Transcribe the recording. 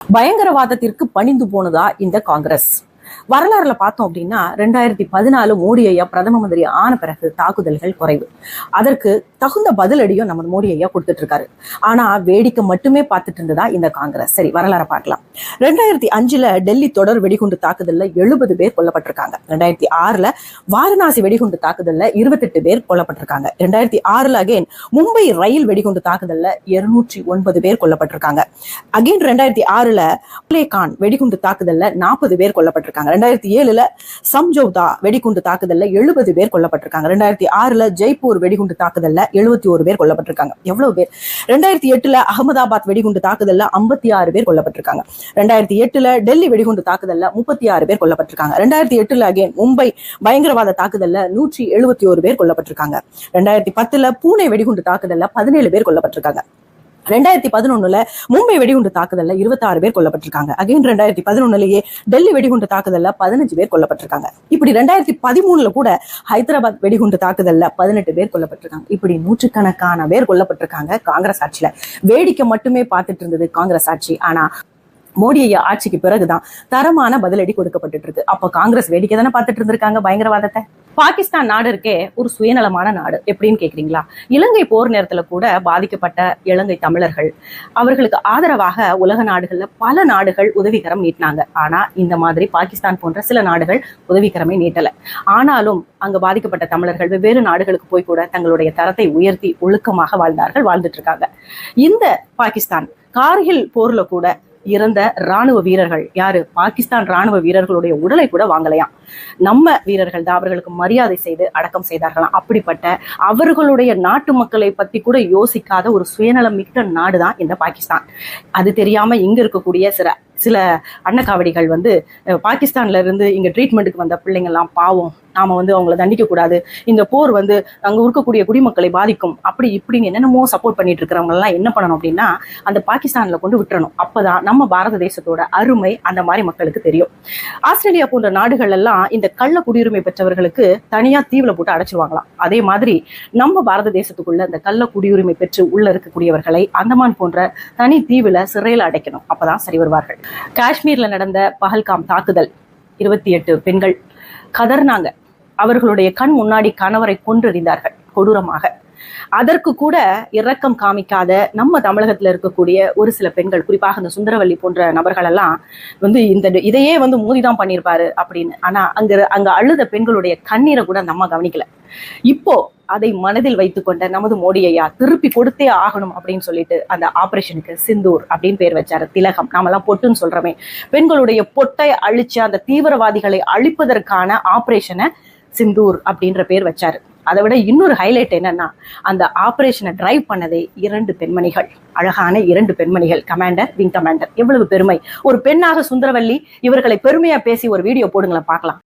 பயங்கரவாதத்திற்கு பணிந்து போனதா இந்த காங்கிரஸ்? வரலாறுல பார்த்தோம் அப்படின்னா 2014 மோடி ஐயா பிரதம மந்திரி ஆன பிறகு தாக்குதல்கள் குறைவு. அதற்கு தகுந்த பதிலடியும் நம்ம மோடி ஐயா கொடுத்துட்டு இருக்காரு. ஆனா வேடிக்கை மட்டுமே பார்த்துட்டு இருந்ததா இந்த காங்கிரஸ்? சரி, வரலாறு பார்க்கலாம். 2005 டெல்லி தொடர் வெடிகுண்டு தாக்குதல்ல 70 பேர் கொல்லப்பட்டிருக்காங்க. 2006 வாரணாசி வெடிகுண்டு தாக்குதல்ல 28 பேர் கொல்லப்பட்டிருக்காங்க. 2006 அகைன் மும்பை ரயில் வெடிகுண்டு தாக்குதல்ல 209 பேர் கொல்லப்பட்டிருக்காங்க. அகைன் 2006 பிளேகான் வெடிகுண்டு தாக்குதல்ல 40 பேர் கொல்லப்பட்டிருக்காங்க. 2007 சம்ஜௌதா வெடிகுண்டு தாக்குதல்ல 70 பேர் கொல்லப்பட்டிருக்காங்க. 2006 ஜெய்ப்பூர் வெடிகுண்டு தாக்குதல்ல 71 பேர் கொல்லப்பட்டிருக்காங்க. எவ்வளவு பேர்? 2008 அகமதாபாத் வெடிகுண்டு தாக்குதல்ல 56 பேர் கொல்லப்பட்டிருக்காங்க. 2008 டெல்லி வெடிகுண்டு தாக்குதல்ல 36 பேர் கொல்லப்பட்டிருக்காங்க. 2008 அகைன் மும்பை பயங்கரவாத தாக்குதல்ல 171 பேர் கொல்லப்பட்டிருக்காங்க. 2010 பூனே வெடிகுண்டு தாக்குதல்ல 17 பேர் கொல்லப்பட்டிருக்காங்க. 2011 மும்பை வெடிகுண்டு தாக்குதல்ல 26 பேர் கொல்லப்பட்டிருக்காங்க. அகைன் 2011 டெல்லி வெடிகுண்டு தாக்குதல்ல 15 பேர் கொல்லப்பட்டிருக்காங்க. இப்படி 2013 கூட ஹைதராபாத் வெடிகுண்டு தாக்குதல்ல 18 பேர் கொல்லப்பட்டிருக்காங்க. இப்படி நூற்றுக்கணக்கான பேர் கொல்லப்பட்டிருக்காங்க காங்கிரஸ் ஆட்சியில. வேடிக்கை மட்டுமே பார்த்துட்டு இருந்தது காங்கிரஸ் ஆட்சி. ஆனா மோடி ஐயா ஆட்சிக்கு பிறகுதான் தரமான பதிலடி கொடுக்கப்பட்டு இருக்கு. அப்ப காங்கிரஸ் வேடிக்கை தானே பார்த்துட்டு இருந்திருக்காங்க பயங்கரவாதத்தை. பாகிஸ்தான் நாடு இருக்கே ஒரு சுயநலமான நாடு. எப்படின்னு கேக்குறீங்களா? இலங்கை போர் நேரத்துல கூட பாதிக்கப்பட்ட இலங்கை தமிழர்கள் அவர்களுக்கு ஆதரவாக உலக நாடுகள்ல பல நாடுகள் உதவிகரம் நீட்டினாங்க. ஆனா இந்த மாதிரி பாகிஸ்தான் போன்ற சில நாடுகள் உதவிகரமே நீட்டல. ஆனாலும் அங்க பாதிக்கப்பட்ட தமிழர்கள் வெவ்வேறு நாடுகளுக்கு போய் கூட தங்களுடைய தரத்தை உயர்த்தி ஒழுக்கமாக வாழ்ந்துட்டு இருக்காங்க. இந்த பாகிஸ்தான் கார்கில் போர்ல கூட இறந்த ராணுவ வீரர்கள் யாரு? பாகிஸ்தான் ராணுவ வீரர்களுடைய உடலை கூட வாங்கலையாம். நம்ம வீரர்கள் தான் அவர்களுக்கு மரியாதை செய்து அடக்கம் செய்தார்களாம். அப்படிப்பட்ட அவர்களுடைய நாட்டு மக்களை பத்தி கூட யோசிக்காத ஒரு சுயநலம் மிக்க நாடுதான் இந்த பாகிஸ்தான். அது தெரியாம இங்க இருக்கக்கூடிய சில அன்னக்காவடிகள் பாகிஸ்தான்ல இருந்து இங்க ட்ரீட்மெண்ட்டுக்கு வந்த பிள்ளைங்க எல்லாம் பாவம், நாம அவங்கள தண்டிக்க கூடாது, இந்த போர் அங்க இருக்கக்கூடிய குடிமக்களை பாதிக்கும், அப்படி இப்படின்னு என்னென்னமோ சப்போர்ட் பண்ணிட்டு இருக்கிறவங்க எல்லாம் என்ன பண்ணணும் அப்படின்னா அந்த பாகிஸ்தான்ல கொண்டு விட்டுறணும். அப்பதான் நம்ம பாரத தேசத்தோட அருமை அந்த மாதிரி மக்களுக்கு தெரியும். ஆஸ்திரேலியா போன்ற நாடுகள் எல்லாம் இந்த கள்ள குடியுரிமை பெற்றவர்களுக்கு தனியா தீவுல போட்டு அடைச்சிருவாங்களாம். அதே மாதிரி நம்ம பாரத தேசத்துக்குள்ள இந்த கள்ள குடியுரிமை பெற்று உள்ள இருக்கக்கூடியவர்களை அந்தமான் போன்ற தனி தீவுல சிறையில அடைக்கணும். அப்பதான் சரி வருவார்கள். காஷ்மீர்ல நடந்த பஹல்காம் தாக்குதல் 28 பெண்கள் கதர்னாங்க. அவர்களுடைய கண் முன்னாடி கணவரை கொன்றெறிந்தார்கள் கொடூரமாக. அதற்கு கூட இரக்கம் காமிக்காத நம்ம தமிழகத்துல இருக்கக்கூடிய ஒரு சில பெண்கள், குறிப்பாக இந்த சுந்தரவல்லி போன்ற நபர்கள் எல்லாம் இதையே மோதிதான் பண்ணியிருப்பாரு அப்படின்னு. ஆனா அங்க அழுத பெண்களுடைய கண்ணீரை கூட நம்ம கவனிக்கல. இப்போ அதை மனதில் வைத்துக்கொண்ட நமது மோடி ஐயா திருப்பி கொடுத்தே ஆகணும் அப்படின்னு சொல்லிட்டு அந்த ஆபரேஷனுக்கு சிந்தூர் அப்படின்னு பேர் வச்சாரு. திலகம், நாமெல்லாம் பொட்டுன்னு சொல்றோமே, பெண்களுடைய பொட்டை அழிச்சு அந்த தீவிரவாதிகளை அழிப்பதற்கான ஆபரேஷனை சிந்தூர் அப்படின்ற பேர் வச்சாரு. அதை விட இன்னொரு ஹைலைட் என்னன்னா அந்த ஆபரேஷனை டிரைவ் பண்ணதே 2 பெண்மணிகள், அழகான 2 பெண்மணிகள், கமாண்டர், விங் கமாண்டர். எவ்வளவு பெருமை! ஒரு பெண்ணாக சுந்தரவல்லி இவர்களை பெருமையா பேசி ஒரு வீடியோ போடுங்களேன் பார்க்கலாம்.